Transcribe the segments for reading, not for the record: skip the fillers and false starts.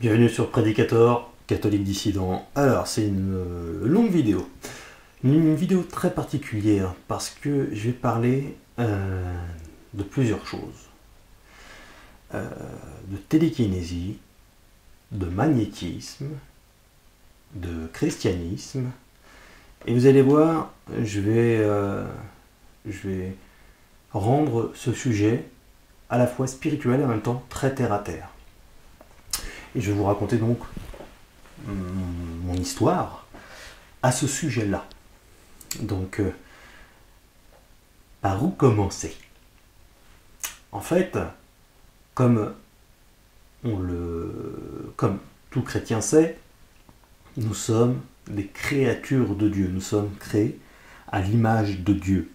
Bienvenue sur Prédicator, catholique dissident. Alors, c'est une longue vidéo. Une vidéo très particulière parce que je vais parler de plusieurs choses. De télékinésie, de magnétisme, de christianisme. Et vous allez voir, je vais rendre ce sujet à la fois spirituel et en même temps très terre à terre. Et je vais vous raconter donc mon histoire à ce sujet-là. Donc, par où commencer? En fait, comme tout chrétien sait, nous sommes des créatures de Dieu. Nous sommes créés à l'image de Dieu.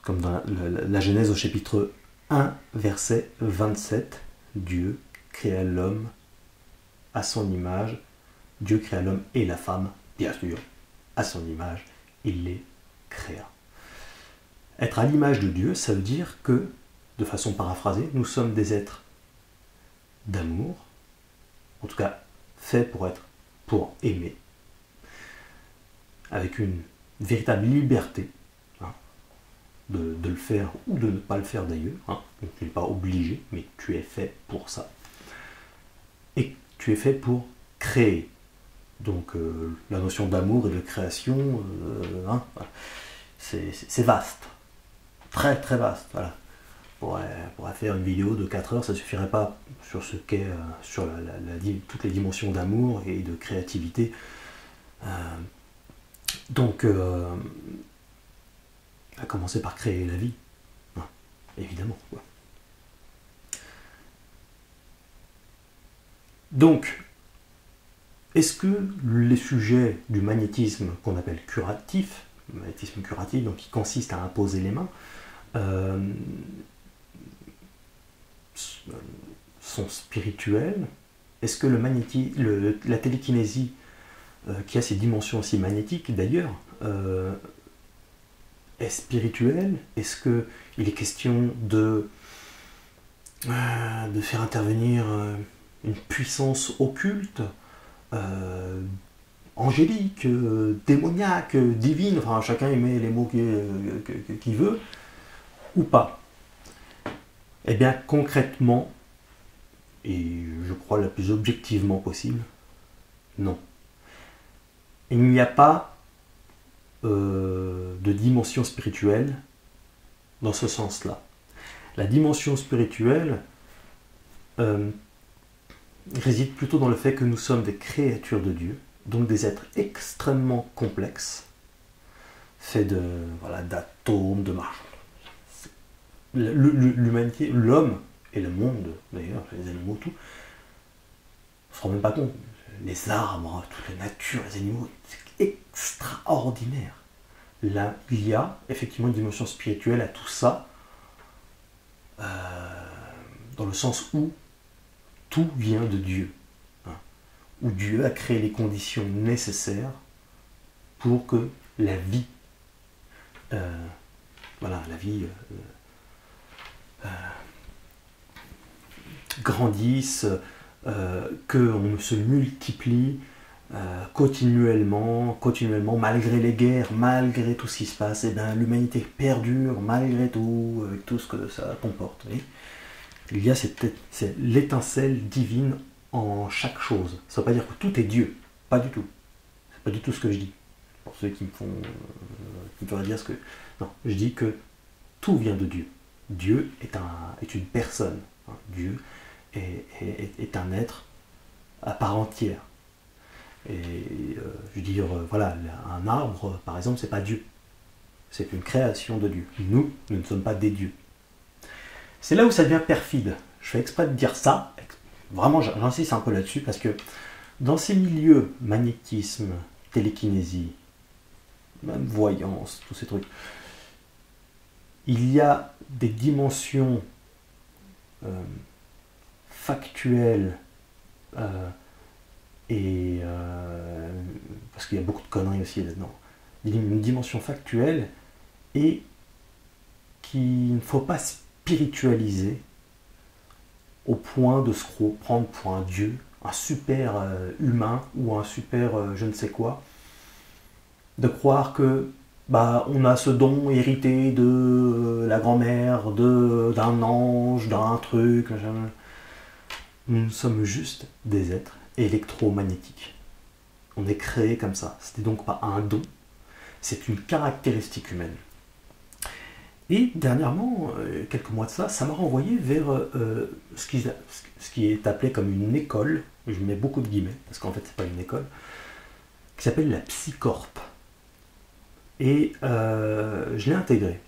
Comme dans la Genèse au chapitre 1, verset 27, Dieu créa l'homme à son image. Dieu créa l'homme et la femme, bien sûr, à son image, il les créa. Être à l'image de Dieu, ça veut dire que, de façon paraphrasée, nous sommes des êtres d'amour, en tout cas faits pour aimer, avec une véritable liberté de le faire ou de ne pas le faire d'ailleurs. Donc, tu n'es pas obligé, mais tu es fait pour ça. Et tu es fait pour créer. Donc la notion d'amour et de création, c'est vaste. Très très vaste. Voilà. Pour faire une vidéo de 4 heures, ça ne suffirait pas sur ce qu'est sur toutes les dimensions d'amour et de créativité. Donc, à commencer par créer la vie, évidemment. Donc, est-ce que les sujets du magnétisme qu'on appelle curatif, magnétisme curatif, donc qui consiste à imposer les mains, sont spirituels? Est-ce que la télékinésie, qui a ces dimensions aussi magnétiques d'ailleurs, est spirituelle? Est-ce qu'il est question de faire intervenir une puissance occulte, angélique, démoniaque, divine, enfin chacun y met les mots qu'il veut, ou pas? Eh bien concrètement, et je crois la plus objectivement possible, non. Il n'y a pas de dimension spirituelle dans ce sens-là. La dimension spirituelle réside plutôt dans le fait que nous sommes des créatures de Dieu, donc des êtres extrêmement complexes, faits d'atomes, de marches. L'humanité, l'homme et le monde, d'ailleurs, les animaux, tout, on ne se rend même pas compte. Les arbres, toute la nature, les animaux, c'est extraordinaire. Là, il y a effectivement une dimension spirituelle à tout ça, dans le sens où tout vient de Dieu, où Dieu a créé les conditions nécessaires pour que la vie, grandisse, qu'on se multiplie continuellement, malgré les guerres, malgré tout ce qui se passe. Et bien l'humanité perdure malgré tout, avec tout ce que ça comporte. Voyez, il y a c'est l'étincelle divine en chaque chose. Ça ne veut pas dire que tout est Dieu, pas du tout. C'est pas du tout ce que je dis. Pour ceux qui me feraient dire ce que... Non, je dis que tout vient de Dieu. Dieu est une personne. Dieu est un être à part entière. Et je veux dire, un arbre, par exemple, c'est pas Dieu. C'est une création de Dieu. Nous ne sommes pas des dieux. C'est là où ça devient perfide. Je fais exprès de dire ça. Vraiment, j'insiste un peu là-dessus parce que dans ces milieux, magnétisme, télékinésie, même voyance, tous ces trucs, il y a des dimensions factuelles parce qu'il y a beaucoup de conneries aussi là-dedans. Il y a une dimension factuelle et qu'il ne faut pas spiritualiser au point de se prendre pour un dieu un super humain ou un super je ne sais quoi, de croire que bah, on a ce don hérité de la grand-mère, d'un ange, d'un truc. Nous sommes juste des êtres électromagnétiques. On est créé comme ça. C'était donc pas un don, c'est une caractéristique humaine. Et dernièrement, quelques mois de ça, ça m'a renvoyé vers ce qui est appelé comme une école, je mets beaucoup de guillemets, parce qu'en fait c'est pas une école, qui s'appelle la Psycorp. Et je l'ai intégré.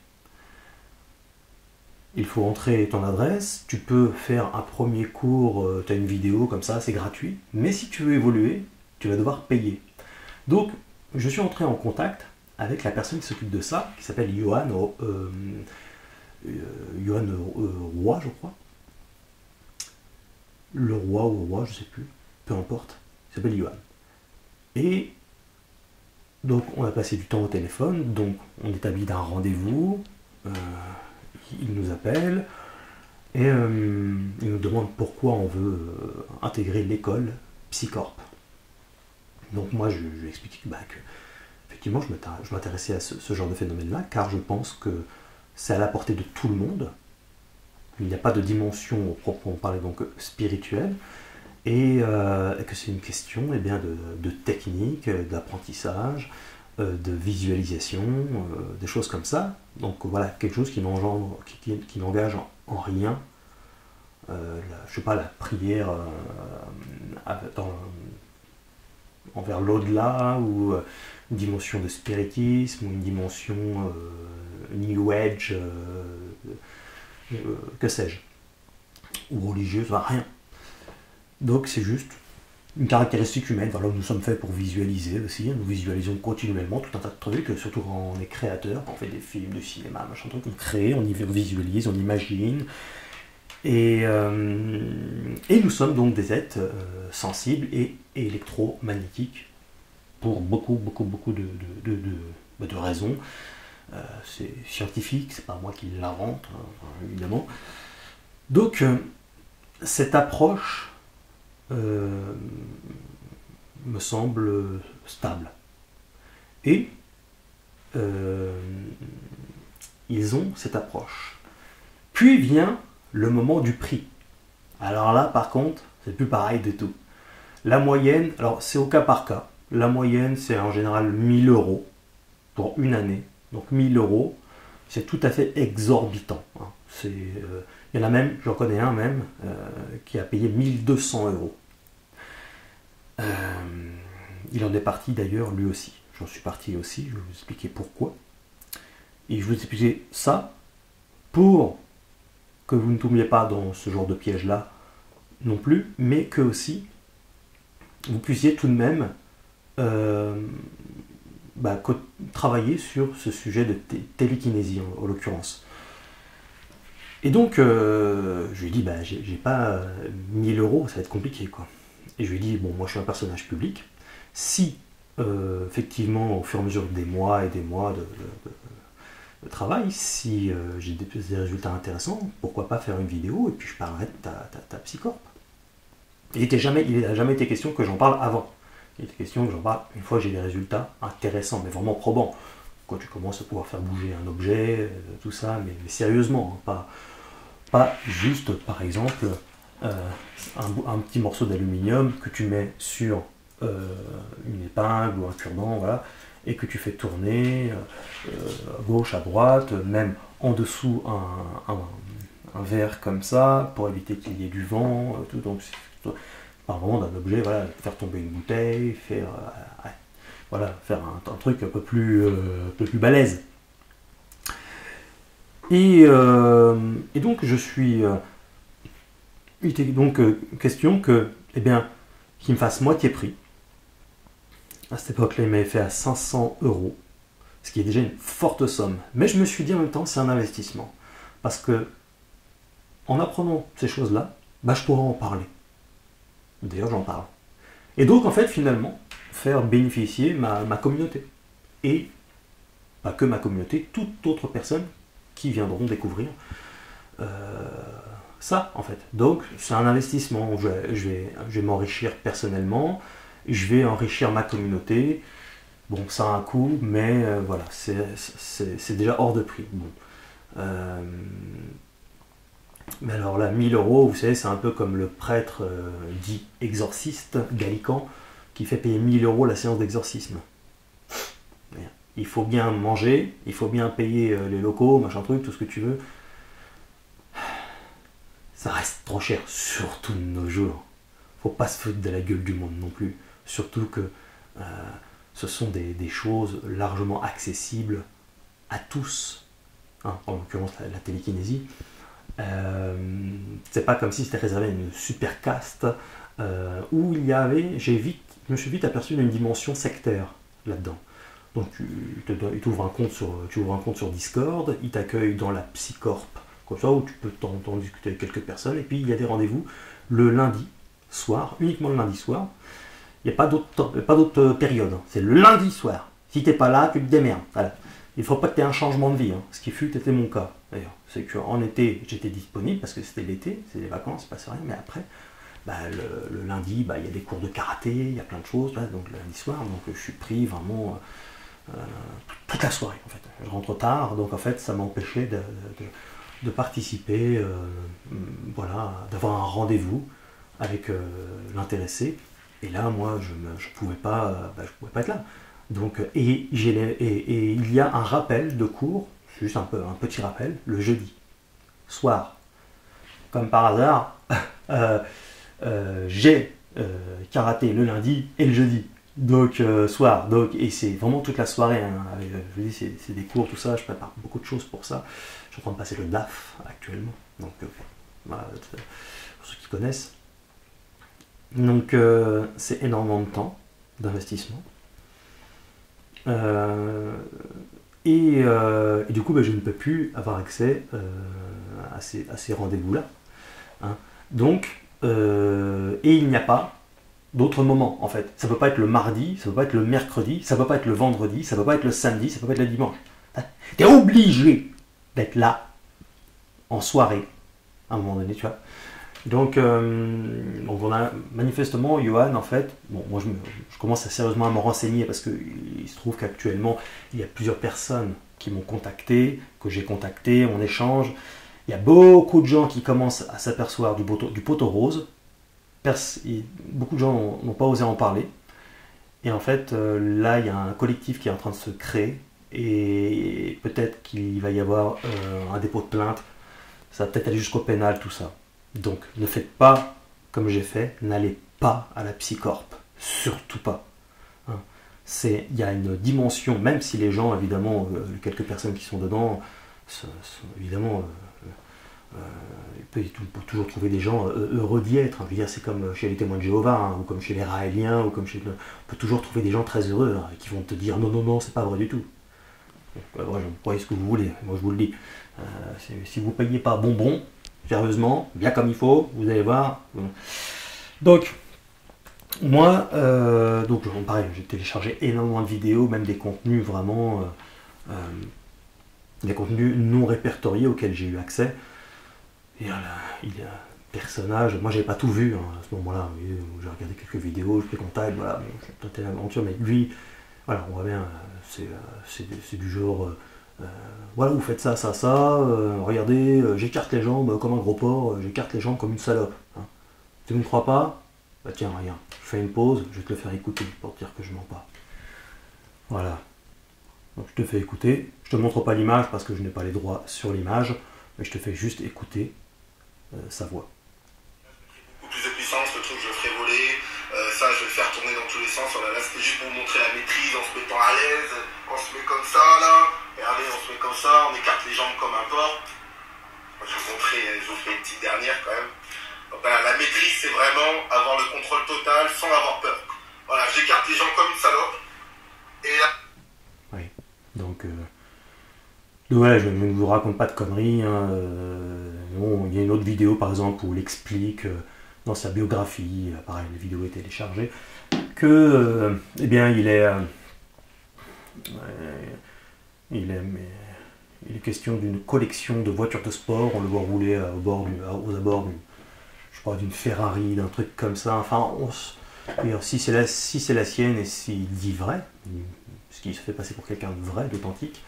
Il faut entrer ton adresse, tu peux faire un premier cours, tu as une vidéo comme ça, c'est gratuit, mais si tu veux évoluer, tu vas devoir payer. Donc, je suis entré en contact avec la personne qui s'occupe de ça, qui s'appelle Johan Roy, je crois. Le roi ou roi, je sais plus, peu importe, il s'appelle Johan. Et donc, on a passé du temps au téléphone, donc on établit un rendez-vous, il nous appelle, et il nous demande pourquoi on veut intégrer l'école Psycorp. Donc moi, je lui explique que effectivement, je m'intéressais à ce genre de phénomène-là, car je pense que c'est à la portée de tout le monde. Il n'y a pas de dimension proprement parler, donc spirituelle, et que c'est une question de technique, d'apprentissage, de visualisation, des choses comme ça. Donc voilà, quelque chose qui n'engage en rien, je sais pas, la prière envers l'au-delà, ou une dimension de spiritisme, ou une dimension New Age, que sais-je, ou religieuse, enfin, rien. Donc c'est juste une caractéristique humaine. Voilà, nous sommes faits pour visualiser aussi, nous visualisons continuellement tout un tas de trucs, surtout quand on est créateur, quand on fait des films, du cinéma, machin truc, on crée, on y visualise, on imagine. Et nous sommes donc des êtres sensibles et électromagnétiques pour beaucoup de raisons. C'est scientifique, c'est pas moi qui l'invente, évidemment. Donc, cette approche me semble stable. Et ils ont cette approche. Puis vient le moment du prix. Alors là, par contre, c'est plus pareil du tout. La moyenne, alors c'est au cas par cas. La moyenne, c'est en général 1000 euros pour une année. Donc 1000 euros, c'est tout à fait exorbitant. Il y en a même, j'en connais un même, qui a payé 1200 euros. Il en est parti d'ailleurs lui aussi. J'en suis parti aussi, je vais vous expliquer pourquoi. Et je vous expliquer ça pour que vous ne tombiez pas dans ce genre de piège-là non plus, mais que aussi vous puissiez tout de même travailler sur ce sujet de télékinésie en l'occurrence. Et donc je lui ai dit j'ai pas 1000 euros, ça va être compliqué quoi. Et je lui ai dit bon, moi je suis un personnage public, si effectivement au fur et à mesure des mois et des mois de travail, si j'ai des résultats intéressants, pourquoi pas faire une vidéo et puis je parlerai de ta Psycorp. Il n'a jamais été question que j'en parle avant. Il était question que j'en parle une fois que j'ai des résultats intéressants, mais vraiment probants. Quand tu commences à pouvoir faire bouger un objet, tout ça, mais sérieusement, pas juste, par exemple, un petit morceau d'aluminium que tu mets sur une épingle ou un cure-dent, voilà, et que tu fais tourner à gauche, à droite, même en dessous un verre comme ça, pour éviter qu'il y ait du vent, tout. Donc, par moment d'un objet, voilà, faire tomber une bouteille, faire un truc un peu plus balèze. Et donc je suis. Il était donc question que, qu'il me fasse moitié prix. À cette époque-là, il m'avait fait à 500 euros, ce qui est déjà une forte somme. Mais je me suis dit en même temps, c'est un investissement. Parce que, en apprenant ces choses-là, je pourrais en parler. D'ailleurs, j'en parle. Et donc, en fait, finalement, faire bénéficier ma communauté. Et pas que ma communauté, toute autre personne qui viendront découvrir ça en fait. Donc c'est un investissement. Je vais m'enrichir personnellement, je vais enrichir ma communauté. Bon, ça a un coût, mais voilà, c'est déjà hors de prix. Bon. Mais alors là, 1000 euros, vous savez, c'est un peu comme le prêtre dit exorciste gallican qui fait payer 1000 euros la séance d'exorcisme. Il faut bien manger, il faut bien payer les locaux, machin truc, tout ce que tu veux. Ça reste trop cher, surtout de nos jours. Faut pas se foutre de la gueule du monde non plus. Surtout que ce sont des choses largement accessibles à tous. Hein, en l'occurrence, la télékinésie. C'est pas comme si c'était réservé à une super caste où il y avait, je me suis vite aperçu d'une dimension sectaire là-dedans. Donc tu ouvres un compte sur Discord, il t'accueille dans la Psycorp, comme ça, où tu peux t'en discuter avec quelques personnes, et puis il y a des rendez-vous le lundi soir, uniquement le lundi soir. Il n'y a pas d'autre période, c'est le lundi soir. Si t'es pas là, tu te démerdes. Voilà. Il ne faut pas que tu aies un changement de vie, hein. Ce qui fut était mon cas d'ailleurs. C'est qu'en été, j'étais disponible parce que c'était l'été, c'est les vacances, il ne se passe rien, mais après, le lundi, il y a des cours de karaté, il y a plein de choses, là, donc le lundi soir, donc je suis pris vraiment toute la soirée en fait. Je rentre tard, donc en fait ça m'empêchait de participer, voilà, d'avoir un rendez-vous avec l'intéressé. Et là, moi, je ne pouvais pas être là. Donc, et il y a un rappel de cours, juste un petit rappel, le jeudi soir. Comme par hasard, j'ai karaté le lundi et le jeudi. Donc, soir. Donc, et c'est vraiment toute la soirée. Hein, je vous dis, c'est des cours, tout ça. Je prépare beaucoup de choses pour ça. Je suis en train de passer le DAF actuellement. Donc, voilà, pour ceux qui connaissent. Donc, c'est énormément de temps d'investissement. Et du coup, je ne peux plus avoir accès à ces rendez-vous-là. Hein. Donc, et il n'y a pas d'autres moments, en fait. Ça ne peut pas être le mardi, ça ne peut pas être le mercredi, ça ne peut pas être le vendredi, ça ne peut pas être le samedi, ça ne peut pas être le dimanche. Tu es obligé d'être là, en soirée, à un moment donné, tu vois. Donc on a manifestement, Johan, en fait, bon, moi je commence sérieusement à me renseigner parce qu'il se trouve qu'actuellement, il y a plusieurs personnes qui m'ont contacté, que j'ai contacté, on échange. Il y a beaucoup de gens qui commencent à s'apercevoir du poteau rose. Beaucoup de gens n'ont pas osé en parler. Et en fait, là, il y a un collectif qui est en train de se créer. Et peut-être qu'il va y avoir un dépôt de plainte. Ça va peut-être aller jusqu'au pénal, tout ça. Donc, ne faites pas comme j'ai fait. N'allez pas à la Psycorp. Surtout pas. Hein. Il y a une dimension, même si les gens, évidemment, les quelques personnes qui sont dedans, évidemment... on peut toujours trouver des gens heureux d'y être. Hein. Je veux dire, c'est comme chez les témoins de Jéhovah, hein, ou comme chez les Raéliens, ou comme on peut toujours trouver des gens très heureux hein, qui vont te dire non, non, non, c'est pas vrai du tout. Donc, vous voyez ce que vous voulez, moi je vous le dis. Si vous ne payez pas bonbon, sérieusement, bien comme il faut, vous allez voir. Donc, moi, pareil, j'ai téléchargé énormément de vidéos, même des contenus vraiment, des contenus non répertoriés auxquels j'ai eu accès. Et là, il y a un personnage, moi j'avais pas tout vu hein, à ce moment-là, j'ai regardé quelques vidéos, je fais contact, voilà, j'ai tenté l'aventure, mais lui, voilà, on voit bien, c'est du genre, voilà, vous faites ça, ça, ça, regardez, j'écarte les jambes comme un gros porc, j'écarte les jambes comme une salope. Hein. Si vous ne croyez pas, bah tiens, regarde, je fais une pause, je vais te le faire écouter pour te dire que je mens pas. Voilà. Donc je te fais écouter, je te montre pas l'image parce que je n'ai pas les droits sur l'image, mais je te fais juste écouter sa voix. Beaucoup plus de puissance, le truc je le ferai voler, ça je vais le faire tourner dans tous les sens, voilà, là c'était juste pour vous montrer la maîtrise en se mettant à l'aise, on se met comme ça là, regardez on se met comme ça, on écarte les jambes comme un porc. Moi, je vous ferai une petite dernière quand même. Donc voilà, la maîtrise c'est vraiment avoir le contrôle total sans avoir peur. Voilà, j'écarte les jambes comme une salope, et là... Oui, donc voilà, je ne vous raconte pas de conneries. Hein, non, il y a une autre vidéo par exemple où il explique dans sa biographie, pareil, la vidéo est téléchargée, que il est il est question d'une collection de voitures de sport. On le voit rouler aux abords je crois, d'une Ferrari, d'un truc comme ça. Enfin, si c'est la sienne et s'il dit vrai, ce qui se fait passer pour quelqu'un de vrai, d'authentique,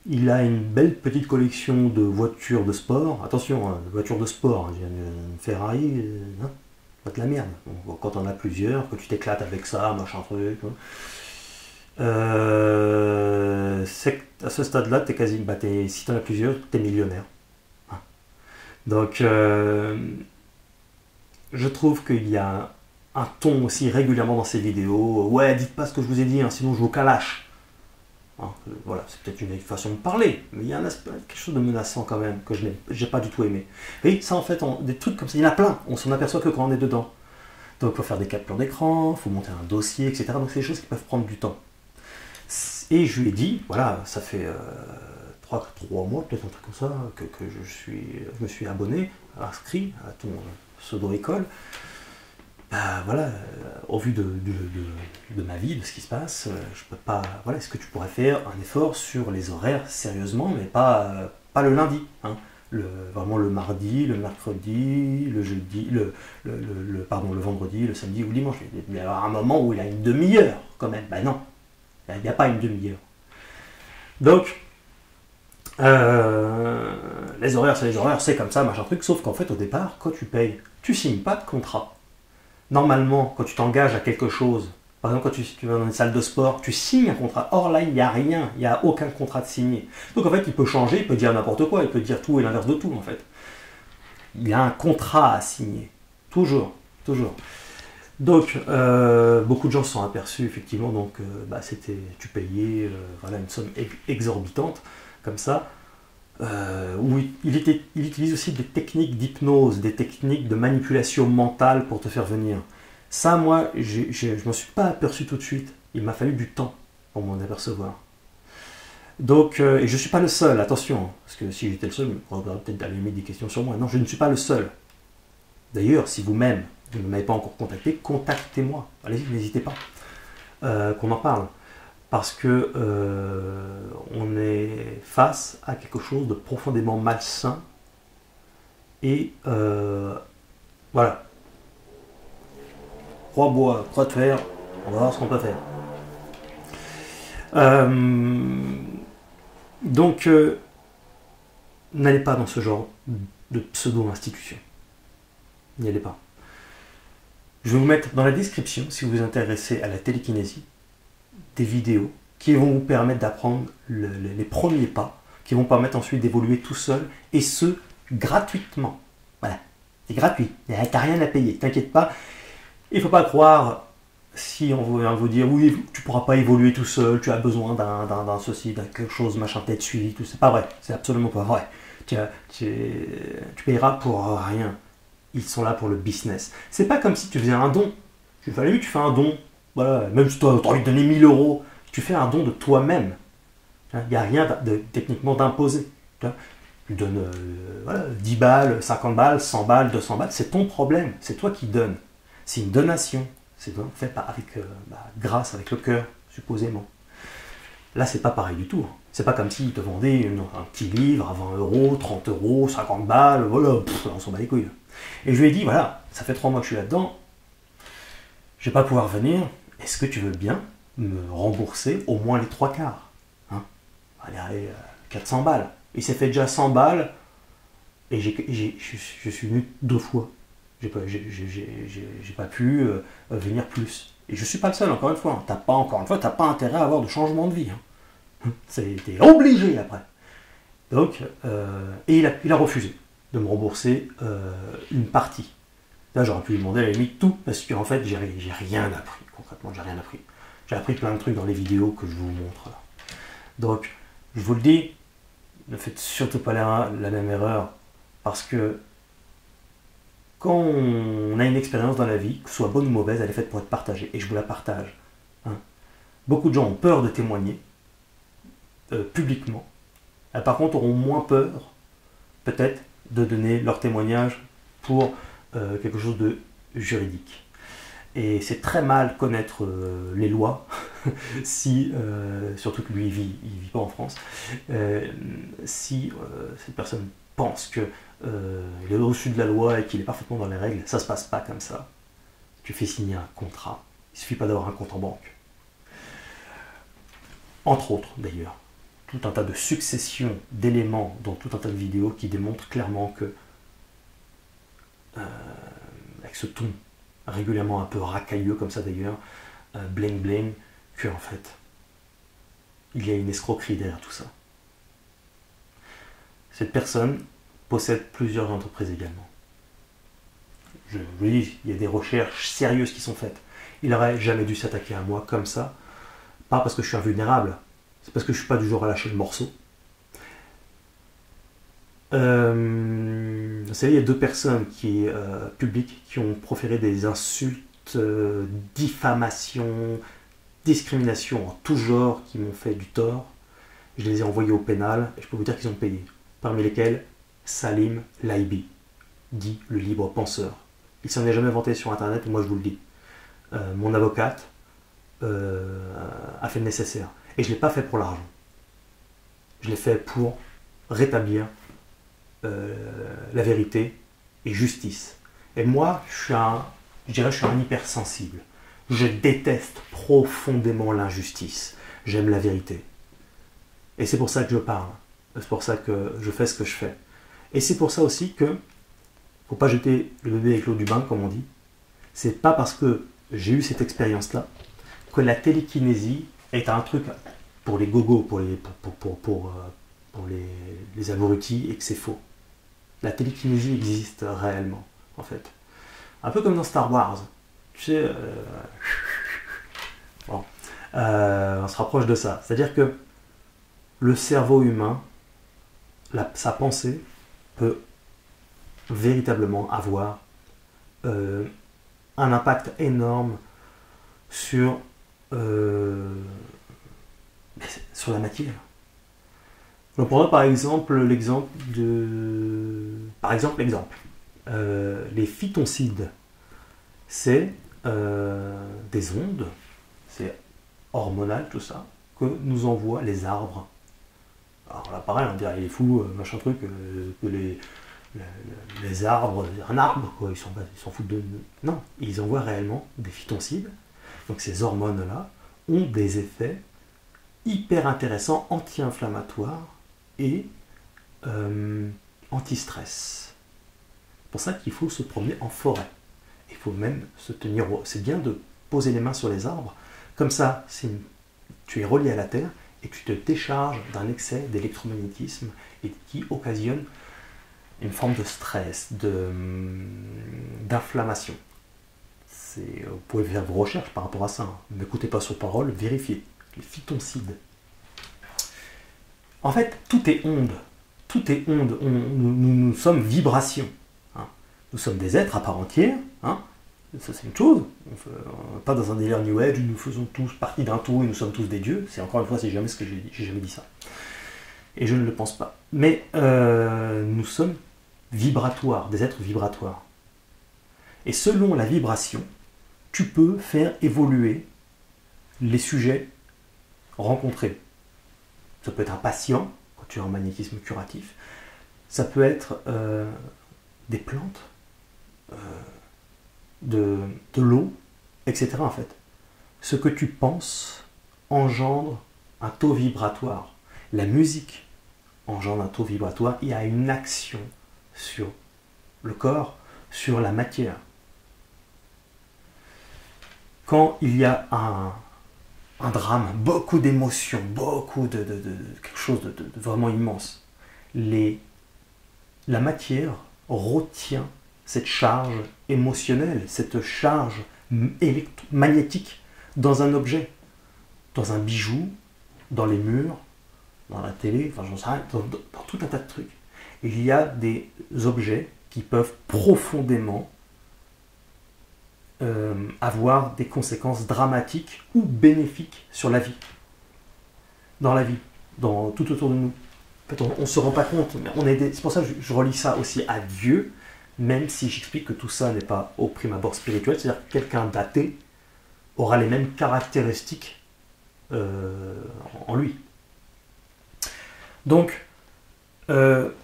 il a une belle petite collection de voitures de sport. Attention, hein, voitures de sport, hein, une Ferrari, hein, pas de la merde. Donc, quand on a plusieurs, que tu t'éclates avec ça, machin truc. Hein. À ce stade-là, t'es quasi, si t'en as plusieurs, t'es millionnaire. Hein. Donc, je trouve qu'il y a un ton aussi régulièrement dans ces vidéos. Ouais, dites pas ce que je vous ai dit, hein, sinon je vous calache. Hein, voilà, c'est peut-être une façon de parler, mais il y a un aspect, quelque chose de menaçant quand même, que je n'ai pas du tout aimé. Et ça, en fait, des trucs comme ça, il y en a plein. On s'en aperçoit que quand on est dedans. Donc, il faut faire des captures d'écran, il faut monter un dossier, etc. Donc, c'est des choses qui peuvent prendre du temps. Et je lui ai dit, voilà, ça fait 3 mois, peut-être un truc comme ça, que je me suis abonné, inscrit à ton pseudo-école. Bah voilà, au vu de ma vie, de ce qui se passe, je peux pas. Voilà, est-ce que tu pourrais faire un effort sur les horaires sérieusement, mais pas le lundi, hein, vraiment le mardi, le mercredi, le jeudi, le vendredi, le samedi ou le dimanche. Il y a un moment où il a une demi-heure quand même. Ben non, il n'y a pas une demi-heure. Donc, les horaires, c'est comme ça, machin truc, sauf qu'en fait, au départ, quand tu payes, tu signes pas de contrat. Normalement, quand tu t'engages à quelque chose, par exemple, quand tu vas dans une salle de sport, tu signes un contrat. Or là, il n'y a rien, il n'y a aucun contrat de signé. Donc en fait, il peut changer, il peut dire n'importe quoi, il peut dire tout et l'inverse de tout, en fait. Il y a un contrat à signer. Toujours, toujours. Donc, beaucoup de gens se sont aperçus, effectivement, donc tu payais voilà, une somme exorbitante, comme ça. Où il utilise aussi des techniques d'hypnose, des techniques de manipulation mentale pour te faire venir. Ça, moi, je m'en suis pas aperçu tout de suite. Il m'a fallu du temps pour m'en apercevoir. Donc, et je ne suis pas le seul, attention, hein, parce que si j'étais le seul, on aurait peut-être allumer des questions sur moi. Non, je ne suis pas le seul. D'ailleurs, si vous-même, vous ne m'avez pas encore contacté, contactez-moi. Allez-y, n'hésitez pas. Qu'on en parle. Parce que on est face à quelque chose de profondément malsain. Et voilà. 3 bois, 3 de fer, on va voir ce qu'on peut faire. Donc, n'allez pas dans ce genre de pseudo-institution. N'y allez pas. Je vais vous mettre dans la description, si vous vous intéressez à la télékinésie, des vidéos qui vont vous permettre d'apprendre les premiers pas, qui vont permettre ensuite d'évoluer tout seul, et ce, gratuitement. Voilà, c'est gratuit, t'as rien à payer, t'inquiète pas. Il ne faut pas croire, si on veut vous dire, oui, tu ne pourras pas évoluer tout seul, tu as besoin d'un ceci, d'un quelque chose, machin, tête suivi, tout, c'est pas vrai, c'est absolument pas vrai. Tu payeras pour rien. Ils sont là pour le business. C'est pas comme si tu faisais un don. Tu fais un don. Voilà, même si tu as envie de donner 1000 euros, tu fais un don de toi-même. Il n'y a rien techniquement d'imposé. Tu donnes 10 balles, 50 balles, 100 balles, 200 balles, c'est ton problème. C'est toi qui donnes. C'est une donation. C'est fait grâce, avec le cœur, supposément. Là, c'est pas pareil du tout. C'est pas comme s'ils te vendaient un petit livre à 20 euros, 30 euros, 50 balles, voilà, on s'en bat les couilles. Et je lui ai dit, voilà, ça fait 3 mois que je suis là-dedans, je vais pas pouvoir venir, est-ce que tu veux bien me rembourser au moins les 3 quarts, hein? Allez, 400 balles. Il s'est fait déjà 100 balles, et je suis venu 2 fois. J'ai pas pu venir plus. Et je suis pas le seul, encore une fois. T'as pas intérêt à avoir de changement de vie. Hein. T'es obligé après. Donc, et il a refusé de me rembourser une partie. Là, j'aurais pu lui demander à la limite tout, parce qu'en fait, j'ai rien appris. Concrètement, j'ai rien appris. J'ai appris plein de trucs dans les vidéos que je vous montre là. Donc, je vous le dis, ne faites surtout pas la même erreur, parce que quand on a une expérience dans la vie, que ce soit bonne ou mauvaise, elle est faite pour être partagée, et je vous la partage. Hein. Beaucoup de gens ont peur de témoigner publiquement. Par contre, auront moins peur, peut-être, de donner leur témoignage pour quelque chose de juridique. Et c'est très mal connaître les lois, si, surtout que lui il vit pas en France, si cette personne pense qu'il est au-dessus de la loi et qu'il est parfaitement dans les règles, ça se passe pas comme ça. Tu fais signer un contrat, il suffit pas d'avoir un compte en banque. Entre autres d'ailleurs, tout un tas de successions d'éléments dans tout un tas de vidéos qui démontrent clairement que, avec ce ton régulièrement un peu racailleux comme ça d'ailleurs, bling bling, que en fait, il y a une escroquerie derrière tout ça. Cette personne possède plusieurs entreprises également. Je vous dis, il y a des recherches sérieuses qui sont faites. Il n'aurait jamais dû s'attaquer à moi comme ça, pas parce que je suis invulnérable, c'est parce que je ne suis pas du genre à lâcher le morceau. Vous savez, il y a deux personnes publiques qui ont proféré des insultes, diffamation, discrimination en tout genre, qui m'ont fait du tort. Je les ai envoyés au pénal et je peux vous dire qu'ils ont payé. Parmi lesquels Salim Laibi, dit le libre penseur. Il s'en est jamais vanté sur internet, moi je vous le dis. Mon avocate a fait le nécessaire. Et je ne l'ai pas fait pour l'argent. Je l'ai fait pour rétablir la vérité et justice. Et moi, je suis un hypersensible. Je déteste profondément l'injustice. J'aime la vérité. Et c'est pour ça que je parle. C'est pour ça que je fais ce que je fais. Et c'est pour ça aussi que faut pas jeter le bébé avec l'eau du bain, comme on dit. C'est pas parce que j'ai eu cette expérience-là que la télékinésie est un truc pour les gogos, pour les abrutis, et que c'est faux. La télékinésie existe réellement, en fait. Un peu comme dans Star Wars. Tu sais, bon, on se rapproche de ça. C'est-à-dire que le cerveau humain, sa pensée, peut véritablement avoir un impact énorme sur la matière. On prendra par exemple l'exemple les phytoncides. C'est des ondes, c'est hormonal tout ça, que nous envoient les arbres. Alors là pareil, on dirait il est fou, machin truc, que les arbres, un arbre, quoi, ils s'en foutent de nous. Non, ils envoient réellement des phytoncides. Donc ces hormones-là ont des effets hyper intéressants, anti-inflammatoires et anti-stress. C'est pour ça qu'il faut se promener en forêt. Il faut même se tenir... C'est bien de poser les mains sur les arbres. Comme ça, tu es relié à la terre et tu te décharges d'un excès d'électromagnétisme et qui occasionne une forme de stress, d'inflammation. Vous pouvez faire vos recherches par rapport à ça. N'écoutez pas sur parole, vérifiez. Les phytoncides. En fait, tout est onde. Tout est onde. Nous sommes vibration. Hein. Nous sommes des êtres à part entière. Hein. Ça, c'est une chose. On n'est pas dans un délire New Age où nous faisons tous partie d'un tout et nous sommes tous des dieux. C'est encore une fois, c'est jamais ce que j'ai dit. J'ai jamais dit ça. Et je ne le pense pas. Mais nous sommes vibratoires, des êtres vibratoires. Et selon la vibration, tu peux faire évoluer les sujets rencontrés. Ça peut être un patient, quand tu es en magnétisme curatif. Ça peut être des plantes, de l'eau, etc. En fait. Ce que tu penses engendre un taux vibratoire. La musique engendre un taux vibratoire. Il y a une action sur le corps, sur la matière. Quand il y a un drame, beaucoup d'émotions, beaucoup de quelque chose de vraiment immense, la matière retient cette charge émotionnelle, cette charge magnétique dans un objet, dans un bijou, dans les murs, dans la télé, enfin j'en sais rien, dans tout un tas de trucs. Il y a des objets qui peuvent profondément avoir des conséquences dramatiques ou bénéfiques sur la vie. Dans la vie, tout autour de nous. En fait, on ne se rend pas compte, mais c'est pour ça que je relie ça aussi à Dieu, même si j'explique que tout ça n'est pas au prime abord spirituel, c'est-à-dire que quelqu'un d'athée aura les mêmes caractéristiques en lui. Donc, le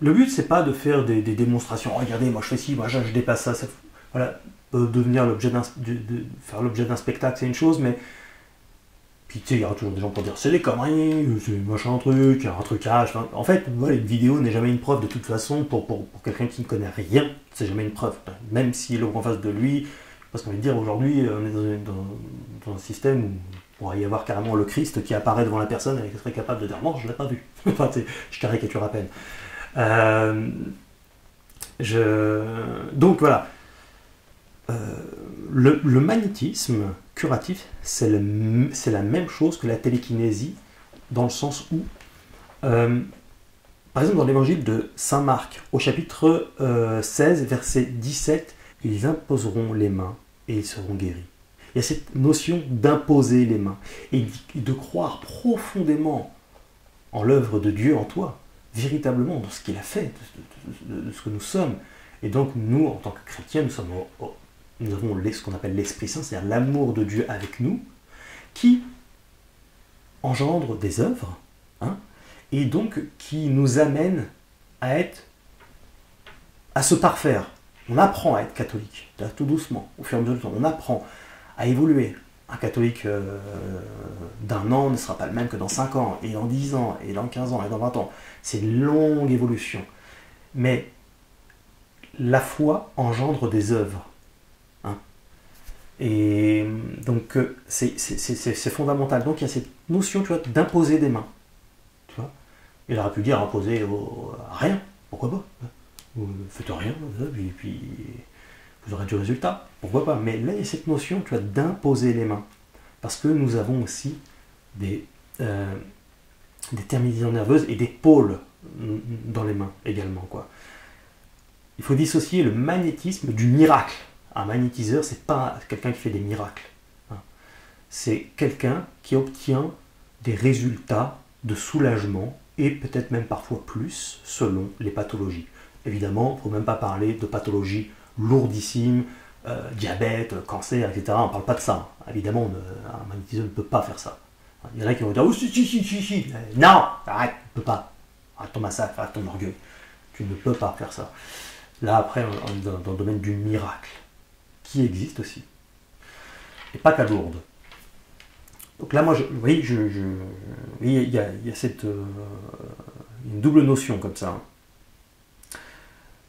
but, c'est pas de faire des démonstrations. Oh, regardez, moi je fais ci, moi je dépasse ça. Voilà, devenir l'objet faire l'objet d'un spectacle, c'est une chose, mais puis tu sais, il y aura toujours des gens pour dire c'est des conneries, c'est machin truc, il y a un trucage. Enfin, en fait, voilà, une vidéo n'est jamais une preuve de toute façon pour quelqu'un qui ne connaît rien. C'est jamais une preuve, même s'il est en face de lui. Parce qu'on va dire aujourd'hui, on est dans un système où il pourrait y avoir carrément le Christ qui apparaît devant la personne et qui serait capable de dire non, je ne l'ai pas vu. Enfin, je caricature à peine. Donc voilà. Le magnétisme curatif, c'est la même chose que la télékinésie, dans le sens où, par exemple, dans l'évangile de Saint Marc, au chapitre 16, verset 17, ils imposeront les mains et ils seront guéris. Il y a cette notion d'imposer les mains et de croire profondément en l'œuvre de Dieu en toi, véritablement dans ce qu'il a fait, de ce que nous sommes. Et donc nous, en tant que chrétiens, nous avons ce qu'on appelle l'Esprit Saint, c'est-à-dire l'amour de Dieu avec nous, qui engendre des œuvres, et donc qui nous amène à se parfaire. On apprend à être catholique, tout doucement, au fur et à mesure du temps. On apprend à évoluer. Un catholique d'un an ne sera pas le même que dans 5 ans, et dans 10 ans, et dans 15 ans, et dans 20 ans. C'est une longue évolution. Mais la foi engendre des œuvres. Et donc c'est fondamental. Donc il y a cette notion, tu vois, d'imposer des mains. Tu vois, il aurait pu dire imposer à rien, pourquoi pas. Vous faites rien, puis vous aurez du résultat, pourquoi pas. Mais là il y a cette notion, tu vois, d'imposer les mains. Parce que nous avons aussi des terminaisons nerveuses et des pôles dans les mains également, quoi. Il faut dissocier le magnétisme du miracle. Un magnétiseur, c'est pas quelqu'un qui fait des miracles. C'est quelqu'un qui obtient des résultats de soulagement et peut-être même parfois plus selon les pathologies. Évidemment, il ne faut même pas parler de pathologies lourdissimes, diabète, cancer, etc. On ne parle pas de ça. Évidemment, un magnétiseur ne peut pas faire ça. Il y en a qui vont dire oh, si. Non, arrête, tu ne peux pas. Arrête ton massacre, arrête ton orgueil. Tu ne peux pas faire ça. Là, après, on est dans le domaine du miracle, qui existe aussi. Et pas qu'à Lourdes. Donc là, moi, vous voyez, il y a cette une double notion comme ça.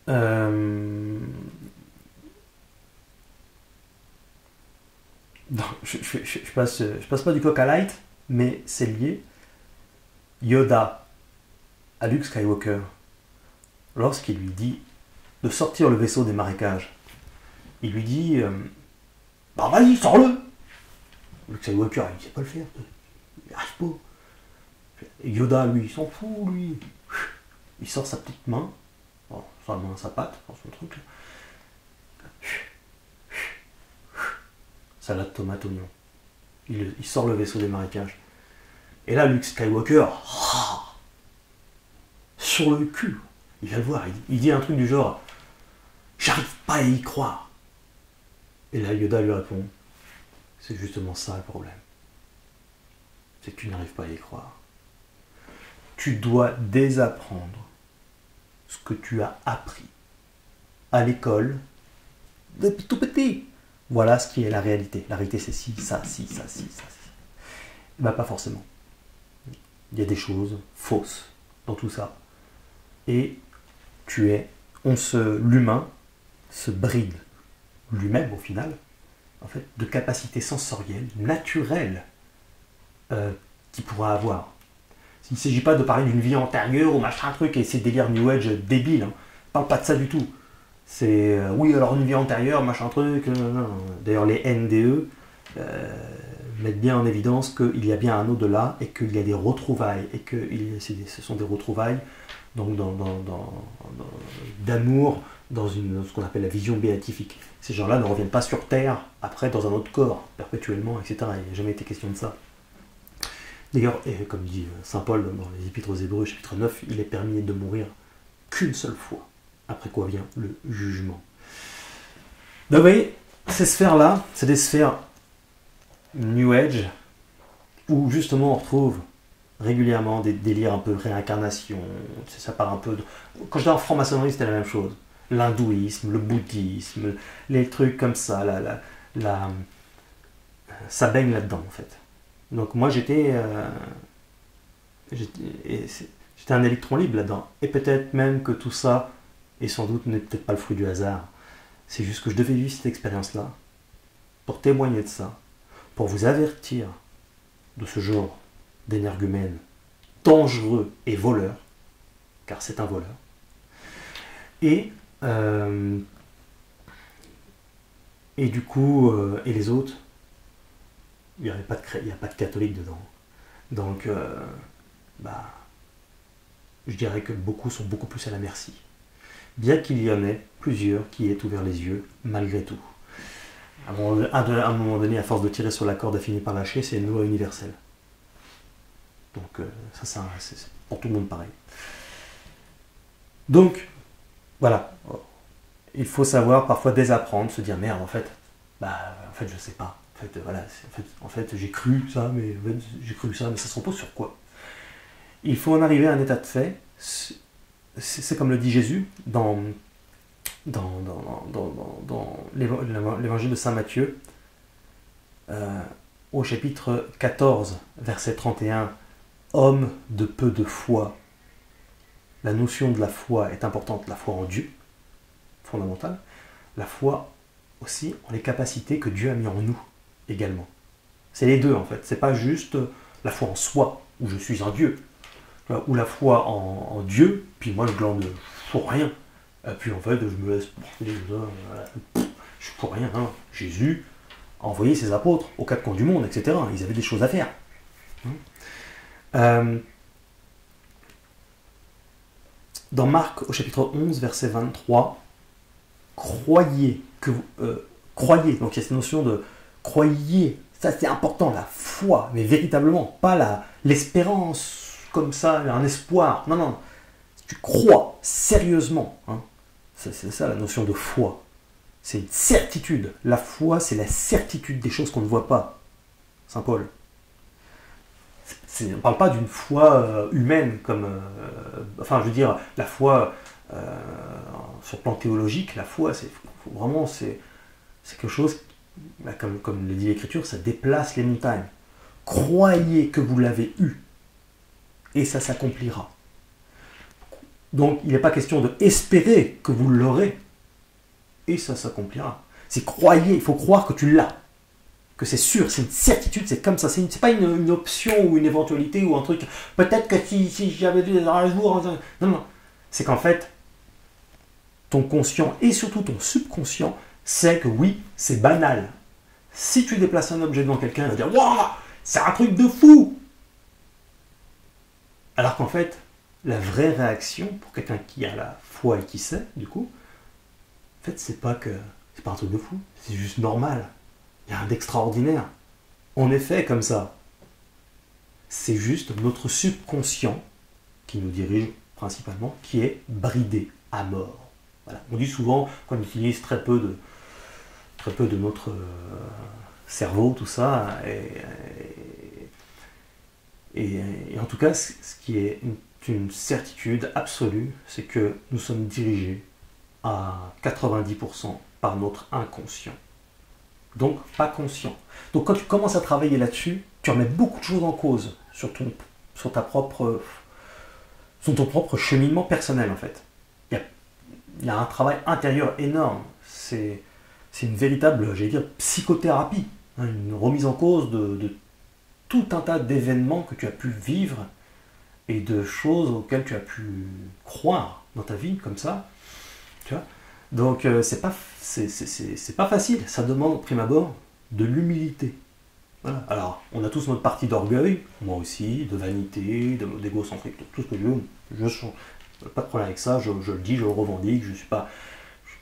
Non, je passe pas du coq à light, mais c'est lié. Yoda à Luke Skywalker, lorsqu'il lui dit de sortir le vaisseau des marécages, il lui dit bah vas-y, sors-le. Luke Skywalker, il ne sait pas le faire, il n'arrive pas. Et Yoda, lui, il s'en fout, lui. Il sort sa petite main, bon, sa main, sa patte, son truc. Salade, tomate, oignon. Il sort le vaisseau des marécages. Et là, Luke Skywalker, sur le cul, il vient le voir, il dit un truc du genre j'arrive pas à y croire. Et là, Yoda lui répond c'est justement ça le problème. C'est que tu n'arrives pas à y croire. Tu dois désapprendre ce que tu as appris à l'école depuis tout petit. Voilà ce qui est la réalité. La réalité, c'est ci, ça, ci, ça, ci, ça, ci. Ben, pas forcément. Il y a des choses fausses dans tout ça. Et l'humain se bride lui-même au final, en fait, de capacités sensorielles, naturelles, qu'il pourra avoir. Il ne s'agit pas de parler d'une vie antérieure ou machin truc et ces délires New Age débiles. Hein. On parle pas de ça du tout. C'est oui, alors une vie antérieure, machin truc. Non. D'ailleurs, les NDE mettent bien en évidence qu'il y a bien un au-delà et qu'il y a des retrouvailles et que ce sont des retrouvailles donc d'amour dans ce qu'on appelle la vision béatifique. Ces gens-là ne reviennent pas sur Terre après dans un autre corps perpétuellement, etc. Il n'y a jamais été question de ça. D'ailleurs, comme dit saint Paul dans les Épîtres aux Hébreux, chapitre 9, il est permis de mourir qu'une seule fois, après quoi vient le jugement. Donc vous voyez, ces sphères-là, c'est des sphères New Age, où justement on retrouve régulièrement des délires un peu de réincarnation, ça part un peu de... Quand j'étais en franc-maçonnerie, c'était la même chose. L'hindouisme, le bouddhisme, les trucs comme ça, ça baigne là-dedans en fait. Donc moi j'étais un électron libre là-dedans. Et peut-être même que tout ça, et sans doute n'est peut-être pas le fruit du hasard, c'est juste que je devais vivre cette expérience-là, pour témoigner de ça, pour vous avertir de ce genre d'énergumène dangereux et voleur, car c'est un voleur. Et du coup, et les autres, il n'y a pas de catholiques dedans. Donc, je dirais que beaucoup sont beaucoup plus à la merci. Bien qu'il y en ait plusieurs qui aient ouvert les yeux, malgré tout. À un moment donné, à force de tirer sur la corde, a fini par lâcher, c'est une loi universelle. Donc, ça c'est pour tout le monde pareil. Donc, voilà. Il faut savoir parfois désapprendre, se dire merde, en fait, je sais pas. En fait, j'ai cru ça, mais ça se repose sur quoi? Il faut en arriver à un état de fait. C'est comme le dit Jésus dans l'évangile de Saint Matthieu, au chapitre 14, verset 31, homme de peu de foi. La notion de la foi est importante, la foi en Dieu, fondamentale. La foi aussi en les capacités que Dieu a mis en nous également. C'est les deux en fait, c'est pas juste la foi en soi, où je suis un Dieu, ou la foi en Dieu, puis moi je glande pour rien. Et puis en fait, je me laisse porter, je suis pour rien. Hein. Jésus a envoyé ses apôtres aux quatre coins du monde, etc. Ils avaient des choses à faire. Dans Marc, au chapitre 11, verset 23, croyez, donc il y a cette notion de croyez, ça c'est important, la foi, mais véritablement, pas l'espérance comme ça, un espoir. Non, non, tu crois sérieusement. Hein. C'est ça la notion de foi. C'est une certitude. La foi, c'est la certitude des choses qu'on ne voit pas. Saint Paul. On ne parle pas d'une foi humaine, comme... je veux dire, la foi sur le plan théologique, la foi, c'est quelque chose, comme le dit l'Écriture, ça déplace les montagnes. Croyez que vous l'avez eu, et ça s'accomplira. Donc, il n'est pas question de espérer que vous l'aurez, et ça s'accomplira. C'est croyez, il faut croire que tu l'as, que c'est sûr, c'est une certitude, c'est comme ça. C'est pas une option ou une éventualité ou un truc. Peut-être que si j'avais vu un jour. Non, non. C'est qu'en fait, ton conscient et surtout ton subconscient sait que oui, c'est banal. Si tu déplaces un objet devant quelqu'un, il va dire waouh, c'est un truc de fou. Alors qu'en fait, la vraie réaction pour quelqu'un qui a la foi et qui sait, du coup, en fait, c'est pas un truc de fou, c'est juste normal. Il y a rien d'extraordinaire. On est fait comme ça. C'est juste notre subconscient qui nous dirige principalement, qui est bridé à mort. Voilà. On dit souvent qu'on utilise très peu de notre cerveau, tout ça, et en tout cas, ce qui est une certitude absolue, c'est que nous sommes dirigés à 90% par notre inconscient. Donc, pas conscient. Donc, quand tu commences à travailler là-dessus, tu remets beaucoup de choses en cause sur ton propre cheminement personnel, en fait. Il y a un travail intérieur énorme. C'est une véritable, j'allais dire, psychothérapie. Hein, une remise en cause de tout un tas d'événements que tu as pu vivre et de choses auxquelles tu as pu croire dans ta vie, comme ça. Tu vois ? Donc, c'est pas facile. Ça demande, au prime abord, de l'humilité. Voilà. Alors, on a tous notre partie d'orgueil, moi aussi, de vanité, d'égocentrisme, tout ce que je veux. Pas de problème avec ça, je le dis, je le revendique, je suis pas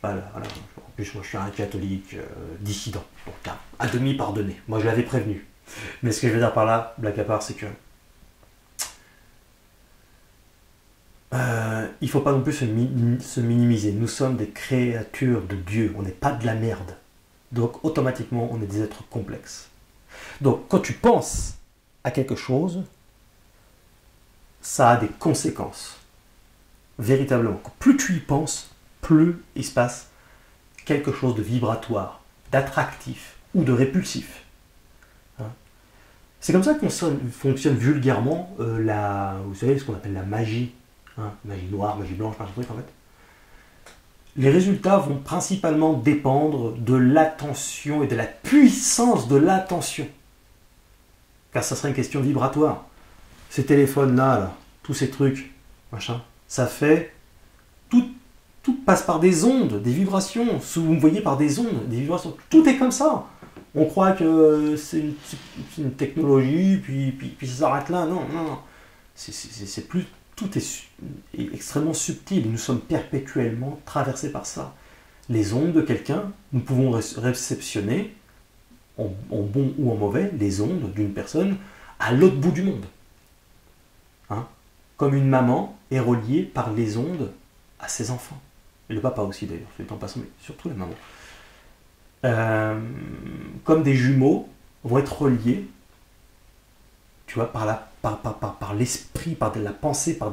là, voilà. En plus, moi, je suis un catholique dissident, donc à demi pardonné. Moi, je l'avais prévenu. Mais ce que je veux dire par là, blague à part, c'est que il ne faut pas non plus se minimiser. Nous sommes des créatures de Dieu, on n'est pas de la merde. Donc automatiquement, on est des êtres complexes. Donc quand tu penses à quelque chose, ça a des conséquences. Véritablement. Plus tu y penses, plus il se passe quelque chose de vibratoire, d'attractif ou de répulsif. Hein? C'est comme ça qu'on fonctionne vulgairement vous savez ce qu'on appelle la magie. Hein? Magie noire, magie blanche, machin truc en fait. Les résultats vont principalement dépendre de l'attention et de la puissance de l'attention. Car ça serait une question vibratoire. Ces téléphones-là, là, tous ces trucs, machin, ça fait... Tout passe par des ondes, des vibrations. Vous me voyez par des ondes, des vibrations. Tout est comme ça. On croit que c'est une technologie, puis ça s'arrête là. Non, non, non. C'est plus... Tout est extrêmement subtil et nous sommes perpétuellement traversés par ça. Les ondes de quelqu'un, nous pouvons réceptionner, en bon ou en mauvais, les ondes d'une personne à l'autre bout du monde. Hein? Comme une maman est reliée par les ondes à ses enfants. Et le papa aussi d'ailleurs, c'est en passant, mais surtout la maman. Comme des jumeaux vont être reliés, tu vois, par l'esprit, par de la pensée, par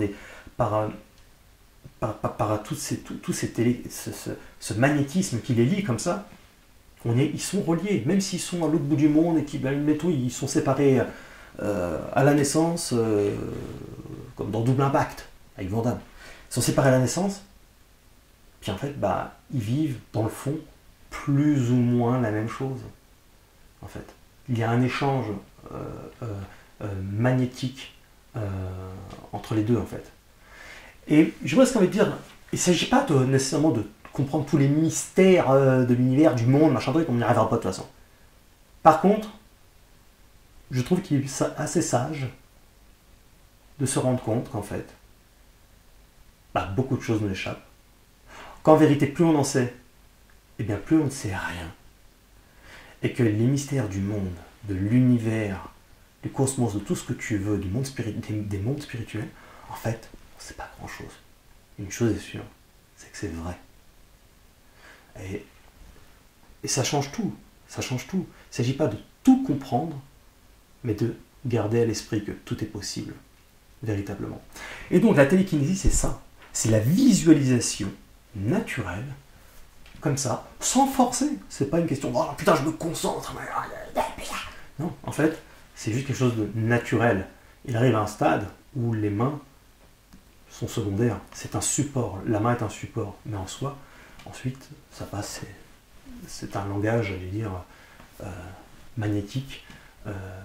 ce magnétisme qui les lie comme ça. Ils sont reliés, même s'ils sont à l'autre bout du monde et ils sont séparés à la naissance, comme dans Double Impact, avec Van Damme. Ils sont séparés à la naissance, puis en fait, ils vivent dans le fond plus ou moins la même chose. En fait, il y a un échange magnétique entre les deux en fait. Et je vois ce qu'on veut dire, il ne s'agit pas nécessairement de comprendre tous les mystères de l'univers, du monde, machin truc, on n'y arrivera pas de toute façon. Par contre, je trouve qu'il est assez sage de se rendre compte qu'en fait, beaucoup de choses nous échappent. Qu'en vérité, plus on en sait, et bien plus on ne sait rien. Et que les mystères du monde, de l'univers, du cosmos, de tout ce que tu veux, des mondes spirituels, en fait, on ne sait pas grand-chose. Une chose est sûre, c'est que c'est vrai. Et ça change tout. Ça change tout. Il ne s'agit pas de tout comprendre, mais de garder à l'esprit que tout est possible, véritablement. Et donc la télékinésie, c'est ça. C'est la visualisation naturelle, comme ça, sans forcer. C'est pas une question « Oh putain, je me concentre !» Non, en fait, c'est juste quelque chose de naturel. Il arrive à un stade où les mains sont secondaires. C'est un support. La main est un support. Mais en soi, ensuite, ça passe. C'est un langage, j'allais dire, magnétique,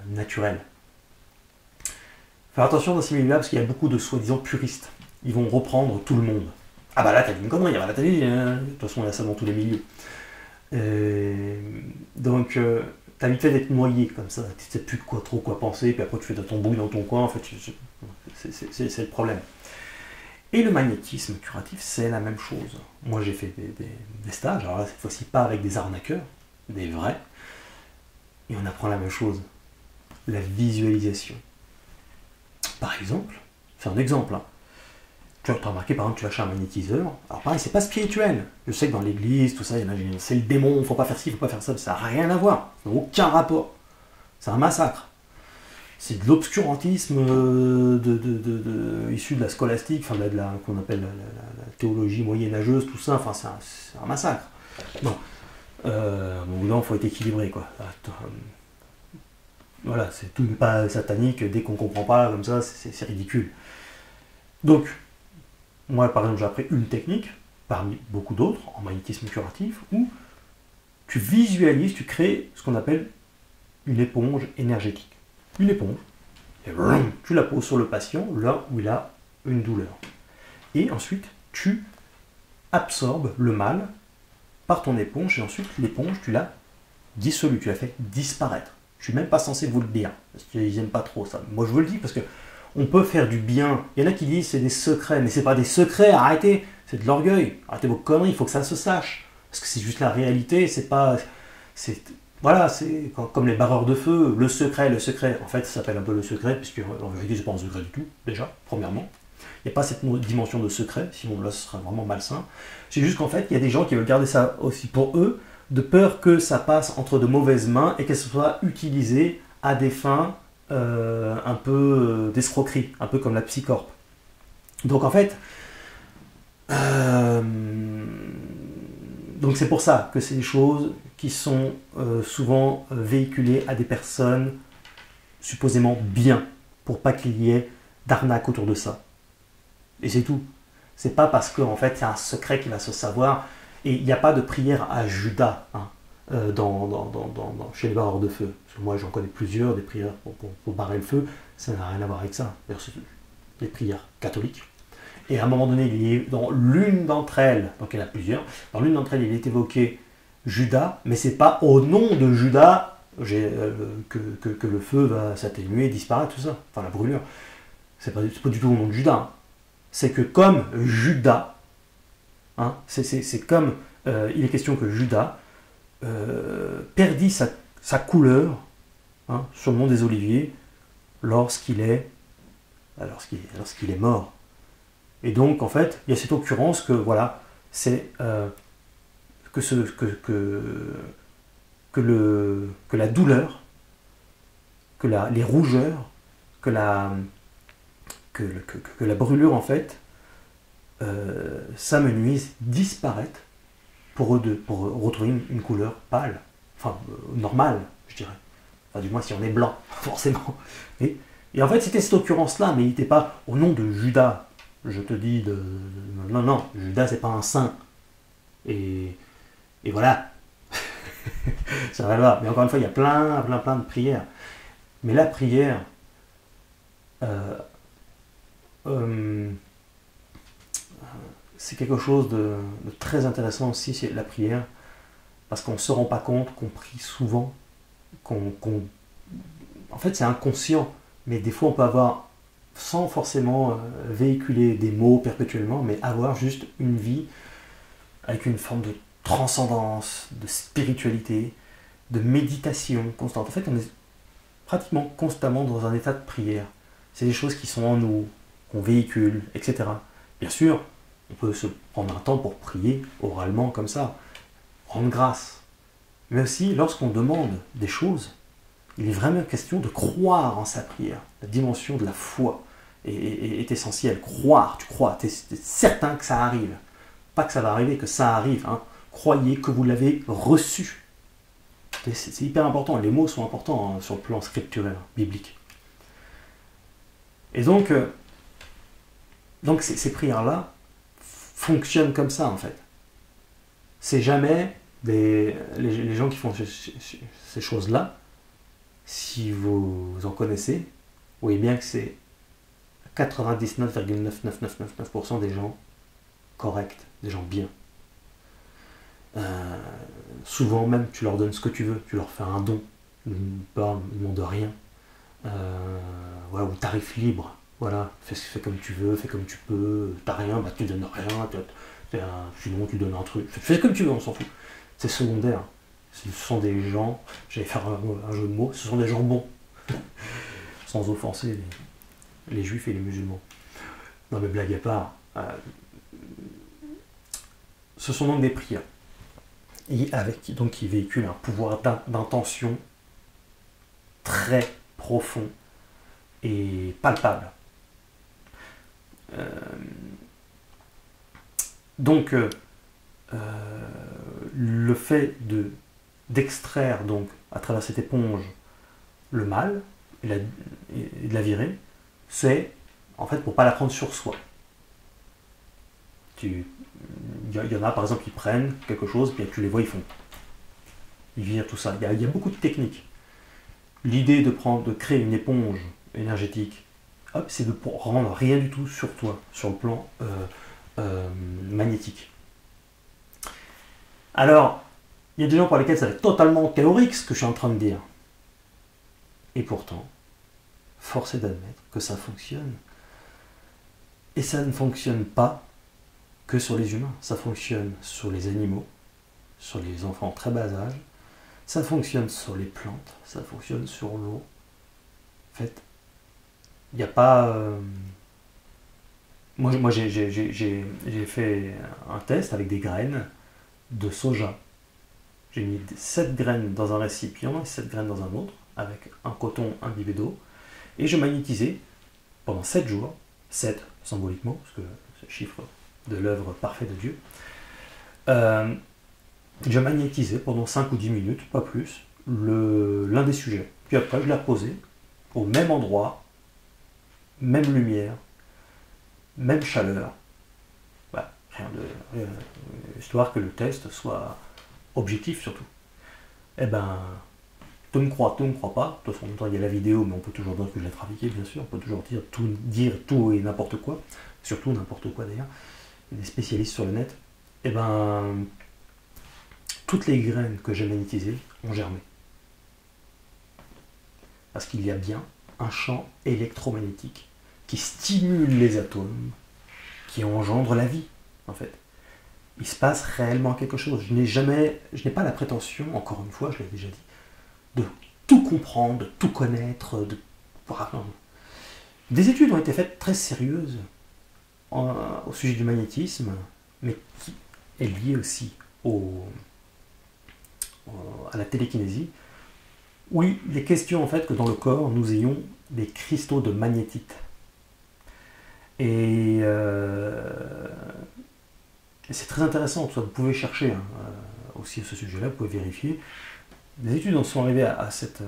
naturel. Faire attention dans ces milieux-là, parce qu'il y a beaucoup de soi-disant puristes. Ils vont reprendre tout le monde. Ah bah là, t'as dit une connerie. Ah bah là, t'as dit... de toute façon, il y a ça dans tous les milieux. Donc... t'as vite fait d'être noyé comme ça, tu sais plus trop quoi penser, puis après tu fais de ton bruit dans ton coin, en fait, c'est le problème. Et le magnétisme curatif, c'est la même chose. Moi j'ai fait des stages, alors là cette fois-ci pas avec des arnaqueurs, des vrais, et on apprend la même chose, la visualisation. Par exemple, c'est un exemple, hein. Tu as remarqué, par exemple, tu vas chez un magnétiseur. Alors pareil, c'est pas spirituel. Je sais que dans l'église, tout ça, c'est le démon, faut pas faire ci, faut pas faire ça, ça n'a rien à voir. Ça n'a aucun rapport. C'est un massacre. C'est de l'obscurantisme issu de la scolastique, enfin qu'on appelle la théologie moyenâgeuse, tout ça, enfin c'est un massacre. Non. Au bout d'un moment, il faut être équilibré, quoi. Voilà, c'est tout pas satanique, dès qu'on comprend pas comme ça, c'est ridicule. Donc, moi, par exemple, j'ai appris une technique, parmi beaucoup d'autres, en magnétisme curatif, où tu visualises, tu crées ce qu'on appelle une éponge énergétique. Une éponge, et tu la poses sur le patient, là où il a une douleur. Et ensuite, tu absorbes le mal par ton éponge, et ensuite, l'éponge, tu la dissolues, tu la fais disparaître. Je suis même pas censé vous le dire, parce qu'ils n'aiment pas trop ça. Moi, je vous le dis, parce que on peut faire du bien. Il y en a qui disent c'est des secrets, mais c'est pas des secrets, arrêtez, c'est de l'orgueil. Arrêtez vos conneries, il faut que ça se sache. Parce que c'est juste la réalité, c'est pas... Voilà, c'est comme les barreurs de feu, le secret. En fait, ça s'appelle un peu le secret, puisque en vérité, c'est pas un secret du tout, déjà, premièrement. Il n'y a pas cette dimension de secret, sinon là ce serait vraiment malsain. C'est juste qu'en fait, il y a des gens qui veulent garder ça aussi pour eux, de peur que ça passe entre de mauvaises mains et qu'elle soit utilisée à des fins un peu d'escroquerie, un peu comme la Psycorp. Donc en fait, donc c'est pour ça que c'est des choses qui sont souvent véhiculées à des personnes supposément bien, pour pas qu'il y ait d'arnaque autour de ça. Et c'est tout. C'est pas parce qu'en fait il y a un secret qui va se savoir, et il n'y a pas de prière à Judas hein, chez les barreurs de feu. Parce que moi j'en connais plusieurs, des prières pour barrer le feu, ça n'a rien à voir avec ça. C'est des prières catholiques. Et à un moment donné, il y est dans l'une d'entre elles, donc il y en a plusieurs, dans l'une d'entre elles il est évoqué Judas, mais c'est pas au nom de Judas que le feu va s'atténuer, disparaître, tout ça, enfin la brûlure. C'est pas du tout au nom de Judas. Hein. C'est que comme Judas, hein, c'est comme il est question que Judas perdit sa couleur hein, sur le mont des Oliviers lorsqu'il est mort. Et donc en fait, il y a cette occurrence que voilà, c'est que la douleur, les rougeurs, que la brûlure en fait s'amenuise, disparaître pour retrouver une couleur pâle, enfin normale, je dirais. Enfin, du moins si on est blanc, forcément. Et en fait, c'était cette occurrence-là, mais il n'était pas au nom de Judas. Je te dis non, Judas c'est pas un saint. Et voilà. Ça va là. Mais encore une fois, il y a plein de prières. Mais la prière, c'est quelque chose de très intéressant aussi, c'est la prière, parce qu'on ne se rend pas compte qu'on prie souvent, en fait c'est inconscient, mais des fois on peut avoir, sans forcément véhiculer des mots perpétuellement, mais avoir juste une vie avec une forme de transcendance, de spiritualité, de méditation constante. En fait, on est pratiquement constamment dans un état de prière. C'est des choses qui sont en nous, qu'on véhicule, etc. Bien sûr, on peut se prendre un temps pour prier oralement comme ça, rendre grâce. Mais aussi, lorsqu'on demande des choses, il est vraiment question de croire en sa prière. La dimension de la foi est essentielle. Croire, tu crois, tu es certain que ça arrive. Pas que ça va arriver, que ça arrive. Hein. Croyez que vous l'avez reçu. C'est hyper important. Les mots sont importants hein, sur le plan scripturel, biblique. Et donc ces prières-là fonctionnent comme ça, en fait. C'est jamais les gens qui font ces choses-là, si vous en connaissez, vous voyez bien que c'est 99,99999% des gens corrects, des gens bien. Souvent même, tu leur donnes ce que tu veux, tu leur fais un don, ils ne demandent rien. Voilà, ou tarif libre, voilà, fais comme tu veux, fais comme tu peux, t'as rien, bah tu donnes rien, sinon tu donnes un truc, fais comme tu veux, on s'en fout. C'est secondaire. Ce sont des gens, j'allais faire un jeu de mots, ce sont des gens bons, sans offenser les juifs et les musulmans. Non mais blague à part, ce sont donc des prières, et donc qui véhiculent un pouvoir d'intention très profond et palpable. Donc le fait d'extraire donc à travers cette éponge le mal et de la virer, c'est en fait pour pas la prendre sur soi. Il y en a par exemple qui prennent quelque chose, puis tu les vois, ils virent tout ça. Il y a beaucoup de techniques. L'idée de créer une éponge énergétique, c'est de rendre rien du tout sur toi, sur le plan magnétique. Alors, il y a des gens pour lesquels ça va être totalement théorique ce que je suis en train de dire. Et pourtant, force est d'admettre que ça fonctionne. Et ça ne fonctionne pas que sur les humains. Ça fonctionne sur les animaux, sur les enfants en très bas âge. Ça fonctionne sur les plantes, ça fonctionne sur l'eau. En fait, il n'y a pas... moi j'ai fait un test avec des graines de soja. J'ai mis 7 graines dans un récipient et 7 graines dans un autre, avec un coton imbibé d'eau, et je magnétisais pendant 7 jours, 7 symboliquement, parce que c'est le chiffre de l'œuvre parfaite de Dieu. Je magnétisais pendant 5 ou 10 minutes, pas plus, l'un des sujets. Puis après, je l'ai reposé au même endroit, même lumière, même chaleur. Voilà, histoire que le test soit objectif surtout. Eh ben, tu me crois pas. De toute façon, en même temps, il y a la vidéo, mais on peut toujours dire que je l'ai trafiqué, bien sûr. On peut toujours dire tout et n'importe quoi. Surtout n'importe quoi d'ailleurs. Il y a des spécialistes sur le net. Eh ben, toutes les graines que j'ai magnétisées ont germé. Parce qu'il y a bien un champ électromagnétique qui stimule les atomes, qui engendre la vie, en fait. Il se passe réellement quelque chose. Je n'ai pas la prétention, encore une fois, je l'ai déjà dit, de tout comprendre, de tout connaître, Des études ont été faites très sérieuses au sujet du magnétisme, mais qui est lié aussi à la télékinésie. Oui, il est question en fait que dans le corps, nous ayons des cristaux de magnétite. Et c'est très intéressant, vous pouvez chercher aussi à ce sujet-là, vous pouvez vérifier. Des études en sont arrivées à cette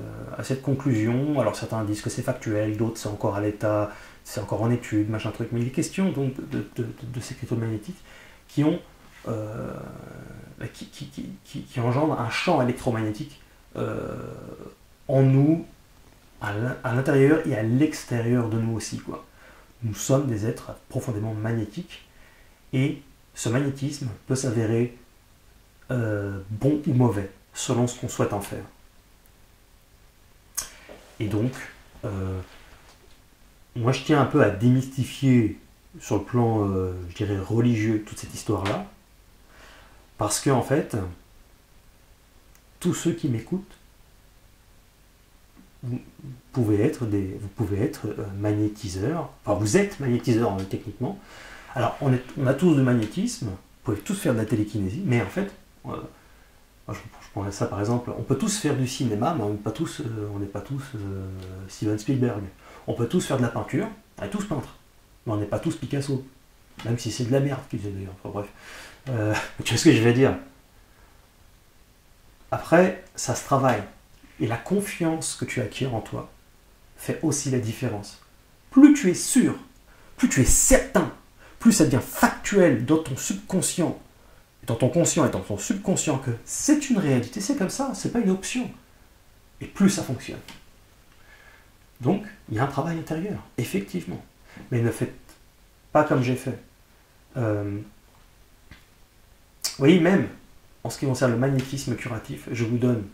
conclusion. Alors certains disent que c'est factuel, d'autres c'est encore à l'état, c'est encore en étude, machin truc. Mais il est question donc de ces cristaux magnétiques qui engendrent un champ électromagnétique en nous, à l'intérieur et à l'extérieur de nous aussi, quoi. Nous sommes des êtres profondément magnétiques et ce magnétisme peut s'avérer bon ou mauvais selon ce qu'on souhaite en faire. Et donc, moi je tiens un peu à démystifier sur le plan, je dirais, religieux, toute cette histoire-là, parce que en fait, tous ceux qui m'écoutent, vous pouvez être magnétiseurs, enfin vous êtes magnétiseurs techniquement. Alors on a tous du magnétisme, vous pouvez tous faire de la télékinésie, mais en fait, je prendrais ça par exemple, on peut tous faire du cinéma, mais on n'est pas tous Steven Spielberg. On peut tous faire de la peinture, on est tous peintres, mais on n'est pas tous Picasso, même si c'est de la merde qu'ils faisaient d'ailleurs, enfin bref. Tu vois ce que je vais dire? Après, ça se travaille. Et la confiance que tu acquiers en toi fait aussi la différence. Plus tu es sûr, plus tu es certain, plus ça devient factuel dans ton subconscient, dans ton conscient et dans ton subconscient que c'est une réalité, c'est comme ça, c'est pas une option. Et plus ça fonctionne. Donc, il y a un travail intérieur, effectivement. Mais ne faites pas comme j'ai fait. Oui, même en ce qui concerne le magnétisme curatif, je vous donne,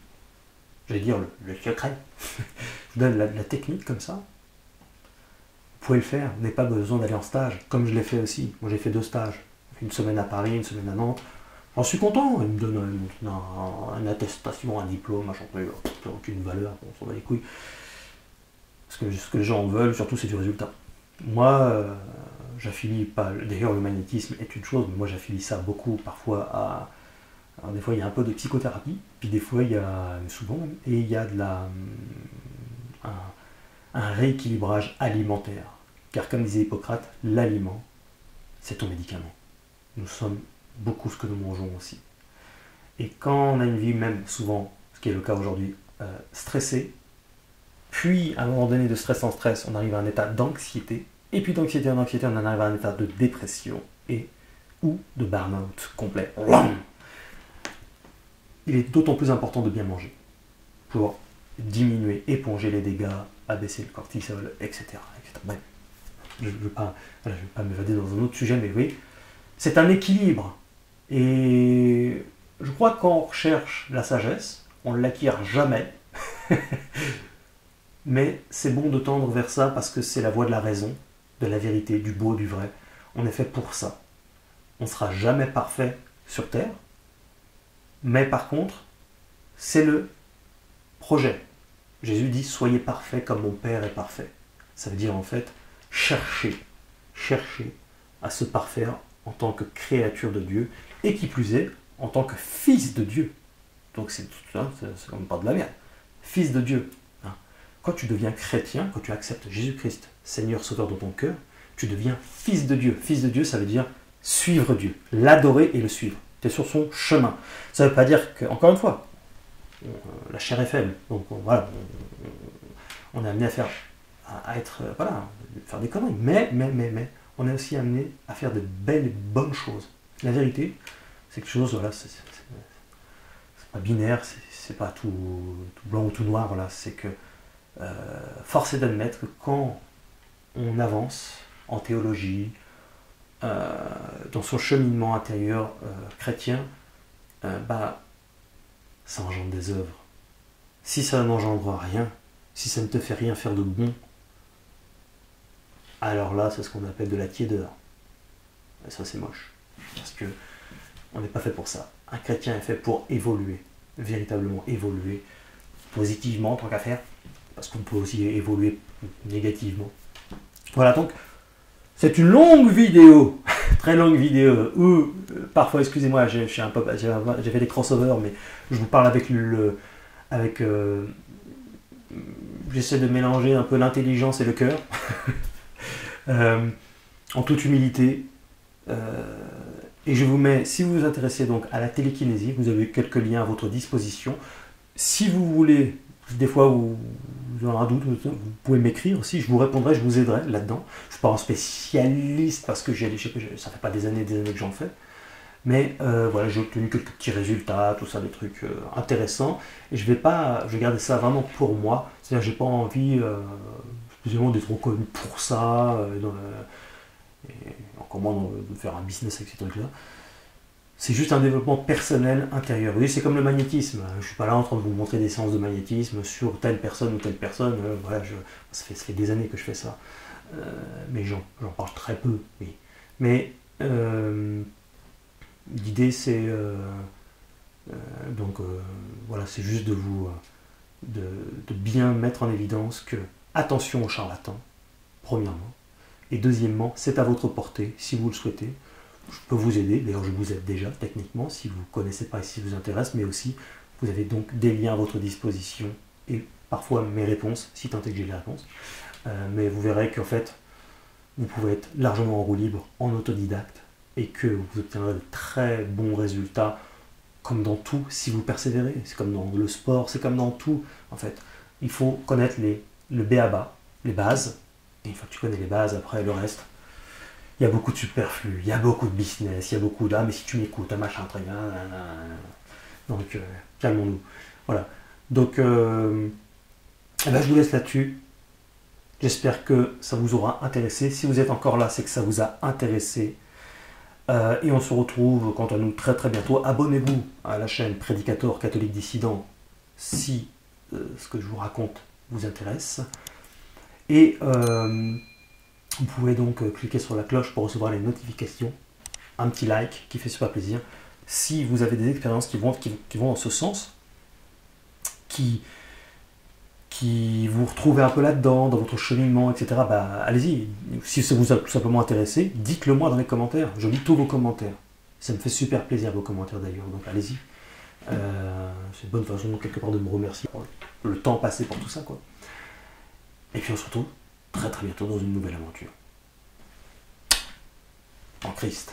j'allais dire le secret, je vous donne la technique comme ça. Vous pouvez le faire, vous n'avez pas besoin d'aller en stage, comme je l'ai fait aussi. Moi j'ai fait 2 stages, une semaine à Paris, une semaine à Nantes. J'en suis content, ils me donnent une attestation, un diplôme, machin truc, aucune valeur, on s'en bat les couilles. Parce que ce que les gens veulent, surtout, c'est du résultat. Moi, j'affilie pas. D'ailleurs, le magnétisme est une chose, mais moi j'affilie ça beaucoup parfois à. Alors, des fois, il y a un peu de psychothérapie, puis des fois, il y a, souvent, et il y a un rééquilibrage alimentaire. Car comme disait Hippocrate, l'aliment, c'est ton médicament. Nous sommes beaucoup ce que nous mangeons aussi. Et quand on a une vie, même souvent, ce qui est le cas aujourd'hui, stressée, puis à un moment donné de stress en stress, on arrive à un état d'anxiété, et puis d'anxiété en anxiété, on en arrive à un état de dépression, ou de burn-out complet. Il est d'autant plus important de bien manger pour diminuer, éponger les dégâts, abaisser le cortisol, etc. Bref, je ne veux pas m'évader dans un autre sujet, mais oui, c'est un équilibre. Et je crois que quand on recherche la sagesse, on ne l'acquiert jamais. Mais c'est bon de tendre vers ça parce que c'est la voie de la raison, de la vérité, du beau, du vrai. On est fait pour ça. On ne sera jamais parfait sur Terre. Mais par contre, c'est le projet. Jésus dit « Soyez parfaits comme mon Père est parfait ». Ça veut dire en fait, cherchez à se parfaire en tant que créature de Dieu, et qui plus est, en tant que fils de Dieu. Donc c'est comme pas de la merde. Fils de Dieu. Hein. Quand tu deviens chrétien, quand tu acceptes Jésus-Christ, Seigneur Sauveur dans ton cœur, tu deviens fils de Dieu. Fils de Dieu, ça veut dire suivre Dieu, l'adorer et le suivre. Tu es sur son chemin. Ça ne veut pas dire que, encore une fois, la chair est faible. Donc voilà, on est amené à faire, faire des conneries. Mais, on est aussi amené à faire de belles et bonnes choses. La vérité, c'est quelque chose, voilà, c'est pas binaire, c'est pas tout blanc ou tout noir, voilà, c'est que force est d'admettre que quand on avance en théologie, dans son cheminement intérieur chrétien, ça engendre des œuvres. Si ça n'engendre rien, si ça ne te fait rien faire de bon, alors là, c'est ce qu'on appelle de la tiédeur. Et ça, c'est moche. Parce que on n'est pas fait pour ça. Un chrétien est fait pour évoluer, véritablement évoluer, positivement, tant qu'à faire, parce qu'on peut aussi évoluer négativement. Voilà, donc, c'est une longue vidéo, très longue vidéo, où, parfois, excusez-moi, j'ai fait des crossovers, mais je vous parle j'essaie de mélanger un peu l'intelligence et le cœur, en toute humilité, et je vous mets, si vous vous intéressez donc à la télékinésie, vous avez quelques liens à votre disposition. Si vous voulez, des fois vous avez un doute, vous pouvez m'écrire aussi, je vous répondrai, je vous aiderai là-dedans. Je ne suis pas un spécialiste parce que ça fait pas des années que j'en fais. Mais voilà, j'ai obtenu quelques petits résultats, tout ça, des trucs intéressants. Et je vais garder ça vraiment pour moi. C'est-à-dire que j'ai pas envie spécialement d'être reconnu pour ça. Et encore moins de faire un business avec ces trucs-là. C'est juste un développement personnel intérieur. Vous voyez, c'est comme le magnétisme. Je ne suis pas là en train de vous montrer des séances de magnétisme sur telle personne ou telle personne. Voilà, ça fait des années que je fais ça. Mais j'en parle très peu, oui. Mais l'idée, c'est voilà, c'est juste de bien mettre en évidence que attention aux charlatans, premièrement. Et deuxièmement, c'est à votre portée, si vous le souhaitez. Je peux vous aider, d'ailleurs je vous aide déjà techniquement, si vous ne connaissez pas et si ça vous intéresse, mais aussi vous avez donc des liens à votre disposition et parfois mes réponses, si tant est que j'ai les réponses. Mais vous verrez qu'en fait, vous pouvez être largement en roue libre, en autodidacte, et que vous obtiendrez de très bons résultats, comme dans tout, si vous persévérez. C'est comme dans le sport, c'est comme dans tout. En fait, il faut connaître le b.a.-ba, les bases. Et une fois que tu connais les bases, après le reste, il y a beaucoup de superflu, il y a beaucoup de business, il y a beaucoup mais si tu m'écoutes, un machin très bien. Donc, calmons-nous. Voilà. Donc, je vous laisse là-dessus. J'espère que ça vous aura intéressé. Si vous êtes encore là, c'est que ça vous a intéressé. Et on se retrouve, quant à nous, très très bientôt. Abonnez-vous à la chaîne Prédicateur Catholique Dissident si ce que je vous raconte vous intéresse. Et vous pouvez donc cliquer sur la cloche pour recevoir les notifications. Un petit like qui fait super plaisir. Si vous avez des expériences qui vont dans ce sens, qui vous retrouvez un peu là-dedans, dans votre cheminement, etc., allez-y. Si ça vous a tout simplement intéressé, dites-le moi dans les commentaires. Je lis tous vos commentaires. Ça me fait super plaisir vos commentaires d'ailleurs, donc allez-y. C'est une bonne façon quelque part de me remercier pour le temps passé pour tout ça, quoi. Et puis on se retrouve très très bientôt dans une nouvelle aventure. En Christ.